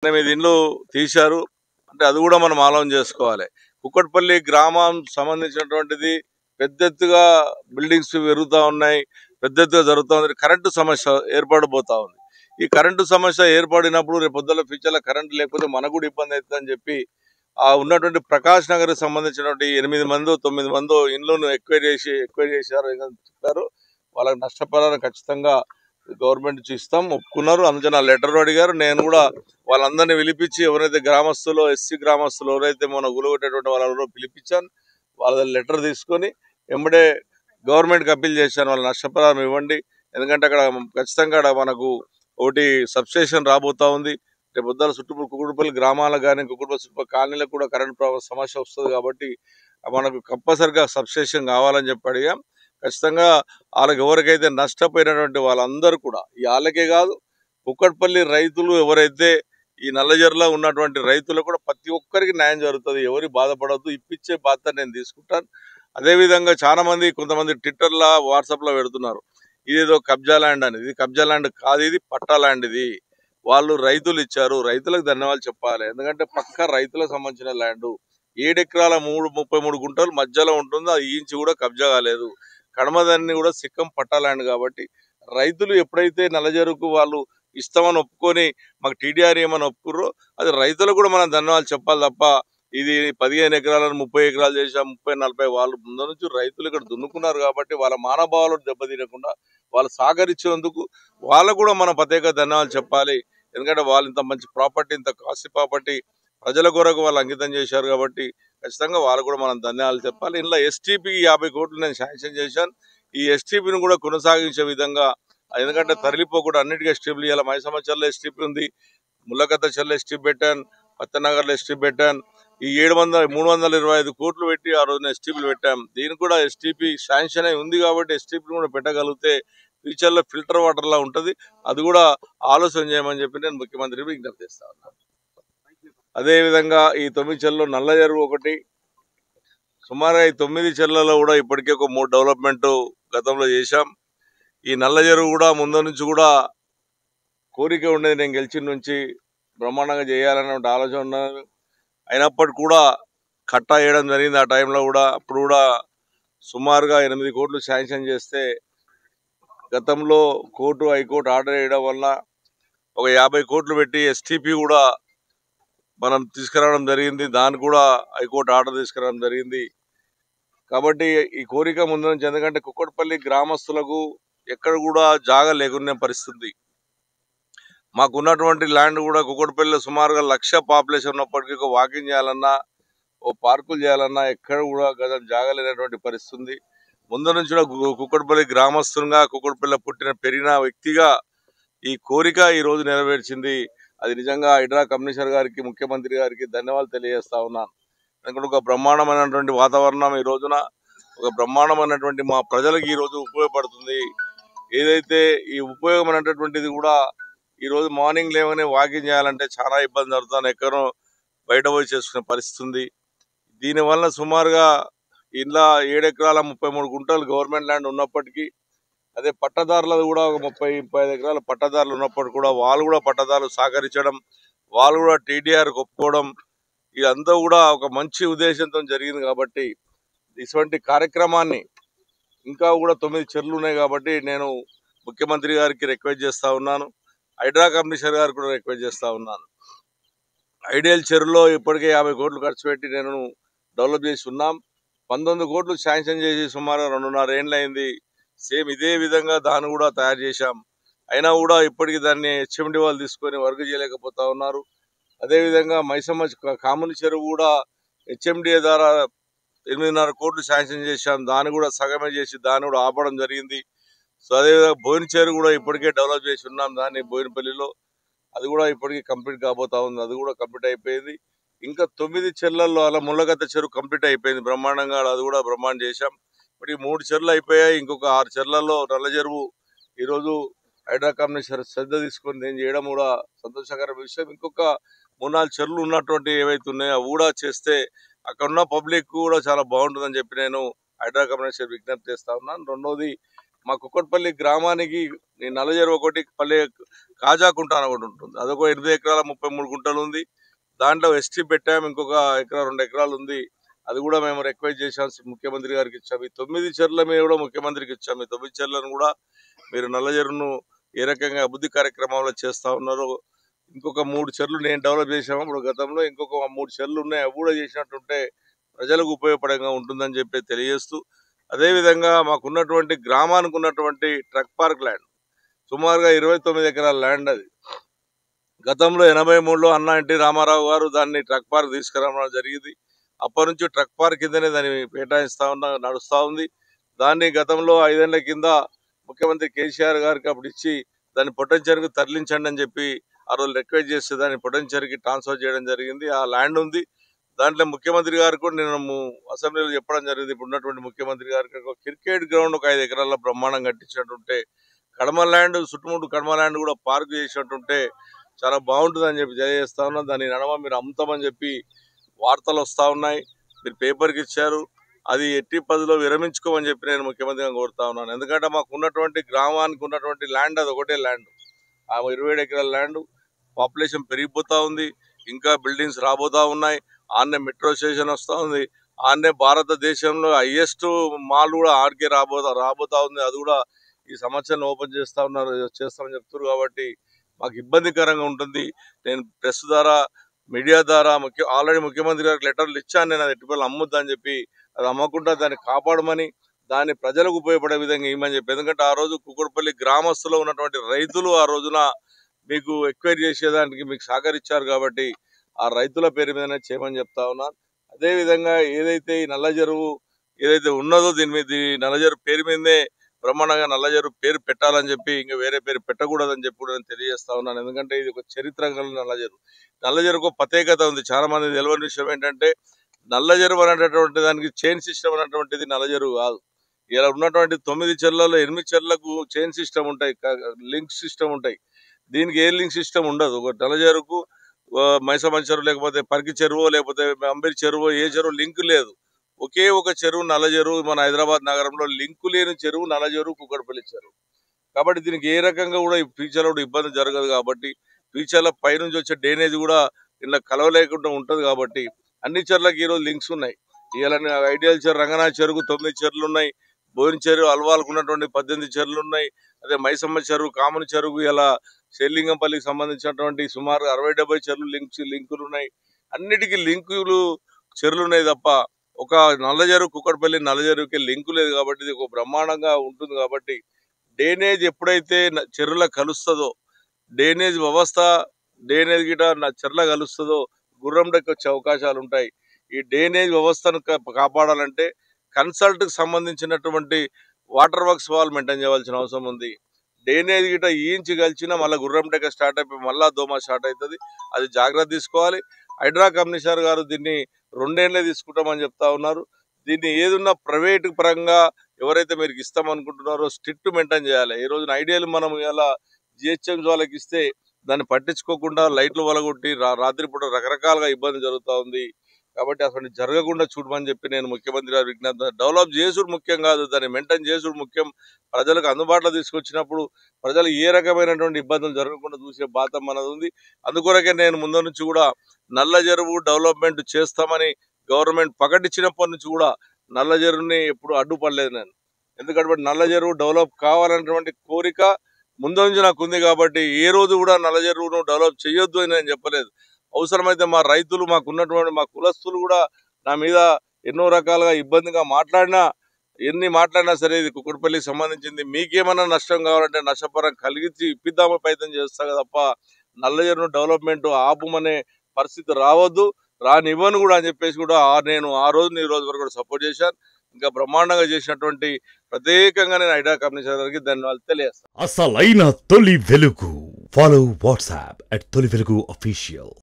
8 ఇండ్లు తీశారు. అంటే అది కూడా మనం ఆలోచన చేసుకోవాలి. కుక్కట్పల్లి గ్రామం సంబంధించినటువంటిది పెద్ద ఎత్తుగా బిల్డింగ్స్ పెరుగుతూ ఉన్నాయి, పెద్ద ఎత్తుగా జరుగుతూ ఉంది. కరెంటు సమస్య ఏర్పడబోతా ఉంది. ఈ కరెంటు సమస్య ఏర్పడినప్పుడు రేపు పొద్దున్న ఫ్యూచర్లో కరెంటు లేకపోతే మనకు కూడా ఇబ్బంది అవుతుందని చెప్పి ఉన్నటువంటి ప్రకాష్ నగర్ సంబంధించినటువంటి 8 మందో 9 మందో ఇండ్లను ఎక్వైర్ చేశారు చెప్పారు. వాళ్ళకి నష్టపరిహారం ఖచ్చితంగా గవర్నమెంట్ ఇస్తాం ఒప్పుకున్నారు. అందుకని లెటర్ అడిగారు. నేను కూడా వాళ్ళందరినీ పిలిపించి ఎవరైతే గ్రామస్తులు ఎస్సీ గ్రామస్తులు ఎవరైతే మన గులగొట్టేటువంటి వాళ్ళలో పిలిపించాను. వాళ్ళ లెటర్ తీసుకొని వెంబడే గవర్నమెంట్కి అప్పీల్ చేశాను, వాళ్ళ నష్టపరిహారం ఇవ్వండి. ఎందుకంటే అక్కడ ఖచ్చితంగా మనకు ఒకటి సబ్స్టేషన్ రాబోతా ఉంది. రేపు పొద్దున చుట్టుపక్కల కుకుడుపల్లి గ్రామాలకు కానీ కుకుడుపల్లి చుట్టుపక్కల కాలనీలకు కూడా కరెంట్ సమస్య వస్తుంది. కాబట్టి మనకు కంపల్సరిగా సబ్స్టేషన్ కావాలని చెప్పి అడిగాం. ఖచ్చితంగా వాళ్ళకి ఎవరికైతే నష్టపోయినటువంటి వాళ్ళందరూ కూడా వాళ్ళకే కాదు, కుక్కట్పల్లి రైతులు ఎవరైతే ఈ నల్లజర్లో ఉన్నటువంటి రైతులకు కూడా ప్రతి ఒక్కరికి న్యాయం జరుగుతుంది. ఎవరి బాధపడద్దు, ఇప్పించే బాధ్యత నేను తీసుకుంటాను. అదేవిధంగా చాలా మంది కొంతమంది ట్విట్టర్లో వాట్సాప్లో పెడుతున్నారు ఇదేదో కబ్జా ల్యాండ్ అని. ఇది కబ్జా ల్యాండ్ కాదు, ఇది పట్టా ల్యాండ్. ఇది వాళ్ళు రైతులు ఇచ్చారు, రైతులకు ధన్యవాదాలు చెప్పాలి. ఎందుకంటే పక్క రైతులకు సంబంధించిన ల్యాండ్ 7 ఎకరాల 33 గుంటలు మధ్యలో ఉంటుంది. అది ఇంచి కూడా కబ్జా కాలేదు. కడమదాన్ని కూడా సిక్కం పట్టా ల్యాండ్. కాబట్టి రైతులు ఎప్పుడైతే నల్లజరుకు వాళ్ళు ఇస్తామని ఒప్పుకొని మాకు టీడీఆర్ ఏమని ఒప్పుకుర్రో అది రైతులకు కూడా మనం ధన్యవాదాలు చెప్పాలి తప్ప ఇది 15 ఎకరాలను 30 ఎకరాలు చేసాం 30-40 వాళ్ళు ముందు నుంచి రైతులు ఇక్కడ దున్నుకున్నారు. కాబట్టి వాళ్ళ మానభావాలు దెబ్బతినకుండా వాళ్ళు సహకరించినందుకు వాళ్ళకు కూడా మనం ప్రత్యేక ధన్యవాదాలు చెప్పాలి. ఎందుకంటే వాళ్ళు ఇంత మంచి ప్రాపర్టీ, ఇంత కాస్ట్లీ ప్రాపర్టీ ప్రజల కొరకు వాళ్ళు అంకితం చేశారు. కాబట్టి ఖచ్చితంగా వాళ్ళు కూడా మనం ధన్యవాదాలు చెప్పాలి. ఇందులో ఎస్టీపీకి 50 కోట్లు నేను శాంక్షన్ చేశాను. ఈ ఎస్టీపీని కూడా కొనసాగించే విధంగా, ఎందుకంటే తరలిపోకుండా అన్నిటికీ ఎస్టీపీలు ఇవ్వాలి. మైసమ్మ చెల్ల ఎస్టీపీ ఉంది, ముల్లకత్త చెల్ల ఎస్టీపీ పెట్టాను, పత్తనగర్లో ఎస్టీపీ పెట్టాను. ఈ 325 కోట్లు పెట్టి ఆ రోజున ఎస్టీపీలు పెట్టాం. దీనికి కూడా ఎస్టీపీ శాంక్షన్ అయి ఉంది. కాబట్టి ఎస్టీపీని కూడా పెట్టగలిగితే ఫ్యూచర్లో ఫిల్టర్ వాటర్ లా ఉంటుంది. అది కూడా ఆలోచన చేయమని చెప్పి నేను ముఖ్యమంత్రికి విజ్ఞప్తి చేస్తా ఉన్నాను. అదేవిధంగా ఈ 9 చెర్లలో నల్ల చెరువు ఒకటి, సుమారుగా ఈ 9 చెర్లలో కూడా ఇప్పటికే ఒక 3 డెవలప్మెంట్ గతంలో చేశాం. ఈ నల్ల చెరువు కూడా ముందు నుంచి కూడా కోరిక ఉండేది, నేను గెలిచిన నుంచి బ్రహ్మాండంగా చేయాలనే ఆలోచన ఉన్నది. అయినప్పటికీ కూడా కట్టా వేయడం జరిగింది. ఆ టైంలో కూడా అప్పుడు కూడా సుమారుగా 8 కోట్లు శాంక్షన్ చేస్తే గతంలో కోర్టు హైకోర్టు ఆర్డర్ వేయడం వల్ల ఒక 50 కోట్లు పెట్టి ఎస్టీపీ కూడా మనం తీసుకురావడం జరిగింది. దాన్ని కూడా హైకోర్టు ఆర్డర్ తీసుకురావడం జరిగింది. కాబట్టి ఈ కోరిక ముందు నుంచి, ఎందుకంటే కుక్కట్పల్లి గ్రామస్తులకు ఎక్కడ కూడా జాగా లేకునే పరిస్థితి. మాకున్నటువంటి ల్యాండ్ కూడా కుక్కట్పల్లిలో సుమారుగా 1,00,000 పాపులేషన్ ఉన్నప్పటికీ ఒక వాకింగ్ చేయాలన్నా, ఓ పార్కులు చేయాలన్నా ఎక్కడ కూడా గతం జాగా లేనటువంటి పరిస్థితి. ముందు నుంచి కూడా కుక్కట్పల్లి గ్రామస్తులుగా, కుక్కట్పల్లిలో పుట్టిన పెరిగిన వ్యక్తిగా ఈ కోరిక ఈ రోజు నెరవేర్చింది. అది నిజంగా హైడ్రా కమిషనర్ గారికి, ముఖ్యమంత్రి గారికి ధన్యవాదాలు తెలియజేస్తా ఉన్నాను. ఎందుకంటే ఒక బ్రహ్మాండమైనటువంటి వాతావరణం ఈ రోజున, ఒక బ్రహ్మాండమైనటువంటి మా ప్రజలకు ఈ రోజు ఉపయోగపడుతుంది. ఏదైతే ఈ ఉపయోగమైనటువంటిది కూడా ఈ రోజు మార్నింగ్ లేవనే వాకింగ్ చేయాలంటే చాలా ఇబ్బంది జరుగుతుంది. ఎక్కడో బయట పోయి చేసుకునే పరిస్థితి ఉంది. దీనివల్ల సుమారుగా ఇలా 7 ఎకరాల 33 గుంటలు గవర్నమెంట్ ల్యాండ్ ఉన్నప్పటికీ, అదే పట్టదారులది కూడా ఒక 30-35 ఎకరాల పట్టదారులు ఉన్నప్పటికీ కూడా వాళ్ళు కూడా పట్టదారులు సహకరించడం, వాళ్ళు కూడా టీడీఆర్ ఒప్పుకోవడం, ఇదంతా కూడా ఒక మంచి ఉద్దేశంతో జరిగింది. కాబట్టి ఇటువంటి కార్యక్రమాన్ని ఇంకా కూడా 9 చెర్లు ఉన్నాయి. కాబట్టి నేను ముఖ్యమంత్రి గారికి రిక్వెస్ట్ చేస్తా ఉన్నాను, హైడ్రా కమిషనర్ గారికి కూడా రిక్వెస్ట్ చేస్తా ఉన్నాను. ఐడియల్ చెరువులో ఇప్పటికే 50 కోట్లు ఖర్చు పెట్టి నేను డెవలప్ చేసి ఉన్నాం. 19 కోట్లు శాంక్షన్ చేసి సుమారు 2.5 ఏళ్ళు అయింది. సేమ్ ఇదే విధంగా దాన్ని కూడా తయారు చేశాం. అయినా కూడా ఇప్పటికీ దాన్ని హెచ్ఎండి వాళ్ళు తీసుకొని వర్క్ చేయలేకపోతా ఉన్నారు. అదేవిధంగా మైసమ్మ కాముని చెరువు కూడా హెచ్ఎండిఏ ద్వారా 8.5 కోట్లు శాంక్షన్ చేశాం. దాన్ని కూడా సగమే చేసి దాన్ని కూడా ఆపడం జరిగింది. సో అదేవిధంగా బోయిన చెరువు కూడా ఇప్పటికే డెవలప్ చేసి ఉన్నాం. దాన్ని బోయినపల్లిలో అది కూడా ఇప్పటికీ కంప్లీట్ కాబోతా ఉంది. అది కూడా కంప్లీట్ అయిపోయింది. ఇంకా 9 చెర్లలో అలా ముళ్ళగత్త చెరువు కంప్లీట్ అయిపోయింది బ్రహ్మాండంగా, అది కూడా బ్రహ్మాండం చేశాం. ఇప్పుడు ఈ 3 చెర్లు అయిపోయాయి. ఇంకొక 6 చెర్లలో నల్ల చెరువు ఈరోజు హైడ్రా కమిషనర్ శ్రద్ధ తీసుకొని నేను చేయడం కూడా సంతోషకరమైన విషయం. ఇంకొక 3-4 చెర్లు ఉన్నటువంటి ఏవైతే ఉన్నాయో అవి కూడా చేస్తే అక్కడ ఉన్న పబ్లిక్ కూడా చాలా బాగుంటుందని చెప్పి నేను హైడ్రా కమిషనర్ విజ్ఞప్తి చేస్తా ఉన్నాను. రెండోది మా కుక్కట్పల్లి గ్రామానికి ఈ నల్లజెరువు ఒకటి, పల్లె కాజాకుంట అని ఒకటి ఉంటుంది. అదొక 8 ఎకరాల 33 గుంటలు ఉంది. దాంట్లో ఎస్టీ పెట్టాము, ఇంకొక ఎకరా 2 ఎకరాలు ఉంది. అది కూడా మేము రిక్వెస్ట్ చేశాం, ముఖ్యమంత్రి గారికి ఇచ్చాము. ఈ 9 చెర్ల మీద కూడా ముఖ్యమంత్రికి ఇచ్చాము. ఈ 9 చెర్లను కూడా మీరు నల్లజెరువును ఏ రకంగా అభివృద్ధి కార్యక్రమంలో చేస్తా ఉన్నారో, ఇంకొక 3 చెర్లు నేను డెవలప్ చేసాము. ఇప్పుడు గతంలో ఇంకొక 3 చెర్లు ఉన్నాయి, అవి కూడా చేసినట్టుంటే ప్రజలకు ఉపయోగపడంగా ఉంటుందని చెప్పి తెలియజేస్తూ, అదేవిధంగా మాకున్నటువంటి గ్రామానికి ఉన్నటువంటి ట్రక్ పార్క్ ల్యాండ్ సుమారుగా 29 ఎకరాల ల్యాండ్. అది గతంలో 83లో అన్నా ఎన్టీ రామారావు గారు దాన్ని ట్రక్ పార్క్ తీసుకురావడం జరిగింది. అప్పటి నుంచి ట్రక్ పార్క్ కిందనే దాన్ని నడుస్తా ఉంది. దాన్ని గతంలో 5 ఏళ్ల కింద ముఖ్యమంత్రి కేసీఆర్ గారికి అప్పుడు ఇచ్చి దాన్ని పొటెన్షియల్కి తరలించండి అని చెప్పి ఆ రోజు రిక్వెస్ట్ చేస్తే దాన్ని పొటెన్షియల్కి ట్రాన్స్ఫర్ చేయడం జరిగింది. ఆ ల్యాండ్ ఉంది. దాంట్లో ముఖ్యమంత్రి గారు కూడా నేను అసెంబ్లీలో చెప్పడం జరిగింది. ఇప్పుడు ఉన్నటువంటి ముఖ్యమంత్రి గారికి క్రికెట్ గ్రౌండ్ ఒక 5 ఎకరాల బ్రహ్మాండం కట్టించినట్టుంటే, కడమ ల్యాండ్ చుట్టుముట్టు కడమ ల్యాండ్ కూడా పార్క్ చేసినట్టుంటే చాలా బాగుంటుంది అని చెప్పి తెలియజేస్తా ఉన్నాం. దాని నడమ మీరు అమ్ముతామని చెప్పి వార్తలు వస్తూ ఉన్నాయి. మీరు పేపర్కి ఇచ్చారు, అది ఎట్టి పదిలో విరమించుకోమని చెప్పి నేను ముఖ్యమంత్రిగా కోరుతా ఉన్నాను. ఎందుకంటే మాకు ఉన్నటువంటి గ్రామానికి ఉన్నటువంటి ల్యాండ్ అది ఒకటే ల్యాండ్. ఆ 27 ఎకరాల ల్యాండ్. పాపులేషన్ పెరిగిపోతూ ఉంది, ఇంకా బిల్డింగ్స్ రాబోతా ఉన్నాయి. ఆన్నే మెట్రో స్టేషన్ వస్తూ ఉంది. ఆన్నే భారతదేశంలో హైయెస్ట్ మాల్ కూడా ఆడికే రాబోతా ఉంది. అది కూడా ఈ సంవత్సరం ఓపెన్ చేస్తామని చెప్తున్నారు. కాబట్టి మాకు ఇబ్బందికరంగా ఉంటుంది. నేను ప్రెస్ ద్వారా, మీడియా ద్వారా ఆల్రెడీ ముఖ్యమంత్రి గారికి లెటర్లు ఇచ్చాను. నేను అది ఎట్టుపల్లి అమ్మొద్దని చెప్పి, అది అమ్మకుండా దాన్ని కాపాడమని, దాన్ని ప్రజలకు ఉపయోగపడే విధంగా ఇవ్వమని చెప్పి. ఎందుకంటే ఆ రోజు కుక్కట్పల్లి గ్రామస్తులో ఉన్నటువంటి రైతులు ఆ రోజున మీకు ఎక్వైరీ చేసేదానికి మీకు సహకరించారు. కాబట్టి ఆ రైతుల పేరు మీదనే చేయమని చెప్తా ఉన్నాను. అదేవిధంగా ఏదైతే ఈ నల్లజెరువు ఏదైతే ఉన్నదో దీని మీద నల్లజెరువు పేరు మీదనే బ్రహ్మాండంగా నల్లజెరువు పేరు పెట్టాలని చెప్పి, ఇంకా వేరే పేరు పెట్టకూడదని చెప్పి కూడా నేను తెలియజేస్తా ఉన్నాను. ఎందుకంటే ఇది ఒక చరిత్ర కలిగిన నల్లజెరువుకు ప్రత్యేకత ఉంది. చాలా మంది తెలియని విషయం ఏంటంటే, నల్లజెరువు అనేటటువంటి దానికి చైన్ సిస్టమ్ అనేటువంటిది నల్లజెరువు కాదు. ఇలా ఉన్నటువంటి 9 చెర్లలో 8 చెర్లకు చైన్ సిస్టమ్ ఉంటాయి, లింక్ సిస్టమ్ ఉంటాయి. దీనికి ఏ లింక్ సిస్టమ్ ఉండదు. ఒక నల్లజెరువుకు మైసమ్మ చెరువు, లేకపోతే పరికి చెరువు, లేకపోతే అంబేరి చెరువు, ఏ చెరువు లింక్ లేదు. ఒకే ఒక చెరువు నల్లజెరువు. మన హైదరాబాద్ నగరంలో లింకు లేని చెరువు నల్లజెరువు, కుక్కట్పల్లి చెరువు. కాబట్టి దీనికి ఏ రకంగా కూడా ఫ్యూచర్లో కూడా ఇబ్బంది జరగదు. కాబట్టి ఫ్యూచర్లో పైనుంచి వచ్చే డ్రైనేజ్ కూడా ఇలా కలవలేకుండా ఉంటుంది. కాబట్టి అన్ని చెర్లకు ఈరోజు లింక్స్ ఉన్నాయి. ఇలా ఐడియల్ చెరువు, రంగనాథ్ చెరువు 9 చెర్లు ఉన్నాయి. బోయిన చెరువు అల్వాలకు ఉన్నటువంటి 18 చెర్లు ఉన్నాయి. అదే మైసమ్మ చెరువు, కామన్ చెరువు, ఇలా శేర్లింగంపల్లికి సంబంధించినటువంటి సుమారు 60-70 చెర్లు లింకులు ఉన్నాయి. అన్నిటికీ లింకులు చెరువులు ఉన్నాయి తప్ప ఒక నల్లజెరువు, కుక్కట్పల్లి నల్లజెరువుకి లింకు లేదు. కాబట్టి ఇది ఒక బ్రహ్మాండంగా ఉంటుంది. కాబట్టి డ్రైనేజ్ ఎప్పుడైతే చెరువుల కలుస్తుందో, డ్రైనేజ్ వ్యవస్థ డ్రైనేజ్ గిట చెర్ల కలుస్తుందో గుర్రం డెక్క వచ్చే అవకాశాలు ఉంటాయి. ఈ డ్రైనేజ్ వ్యవస్థను కాపాడాలంటే కన్సల్ట్కి సంబంధించినటువంటి వాటర్ వర్క్స్ వాళ్ళు మెయింటైన్ చేయవలసిన అవసరం ఉంది. డ్రైనేజ్ గిట ఈంచి కలిసినా మళ్ళీ గుర్రం డెక్క స్టార్ట్ అయిపోయి మళ్ళా దోమ స్టార్ట్ అవుతుంది. అది జాగ్రత్త తీసుకోవాలి. హైడ్రా కమిషనర్ గారు దీన్ని 2 ఏళ్లే తీసుకుంటామని చెప్తా ఉన్నారు. దీన్ని ఏదున్నా ప్రైవేట్ పరంగా ఎవరైతే మీరు ఇస్తామనుకుంటున్నారో స్ట్రిక్ట్ మెయింటైన్ చేయాలి. ఈ రోజున ఐడియాలు మనం ఇలా జిహెచ్ఎంసీ వాళ్ళకి ఇస్తే దాన్ని పట్టించుకోకుండా లైట్లు వలగొట్టి రాత్రిపూట రకరకాలుగా ఇబ్బంది జరుగుతూ ఉంది. కాబట్టి అసలు జరగకుండా చూడమని చెప్పి నేను ముఖ్యమంత్రి గారు విజ్ఞప్తి. డెవలప్ చేసుడు ముఖ్యం కాదు, దాన్ని మెయింటైన్ చేసుడు ముఖ్యం. ప్రజలకు అందుబాటులో తీసుకొచ్చినప్పుడు ప్రజలు ఏ రకమైనటువంటి ఇబ్బందులు జరగకుండా చూసే బాధ్యత మనది ఉంది. అందుకొరకే నేను ముందు నుంచి కూడా నల్లజెరువు డెవలప్మెంట్ చేస్తామని గవర్నమెంట్ ప్రకటించినప్పటి నుంచి కూడా నల్లజెరువుని ఎప్పుడు అడ్డుపడలేదు నేను. ఎందుకంటే నల్లజెరువు డెవలప్ కావాలన్నటువంటి కోరిక ముందు నుంచి నాకు ఉంది. కాబట్టి ఏ రోజు కూడా నల్లజెరువును డెవలప్ చేయొద్దు అని నేను చెప్పలేదు. అవసరమైతే మా రైతులు, మాకున్నటువంటి మా కులస్తులు కూడా నా మీద ఎన్నో రకాలుగా ఇబ్బందిగా ఎన్ని మాట్లాడినా సరే ఇది కుక్కట్పల్లికి సంబంధించింది, మీకేమన్నా నష్టం కావాలంటే నష్టపరం కలిగించి ఇప్పిద్దామని ప్రయత్నం చేస్తా తప్ప నల్లజెరువు డెవలప్మెంట్ ఆపుమనే పరిస్థితి రానివ్వను కూడా అని చెప్పేసి కూడా నేను ఆ రోజు ఈ రోజు వరకు కూడా సపోర్ట్ చేశాను. ఇంకా బ్రహ్మాండంగా చేసినటువంటి ప్రత్యేకంగా నేను హైడ్రా కమిషనర్ గారికి ధన్యవాదాలు తెలియజేస్తాను. అసలైన తొలి వెలుగు. ఫాలో వాట్సాప్ @తొలి వెలుగు official.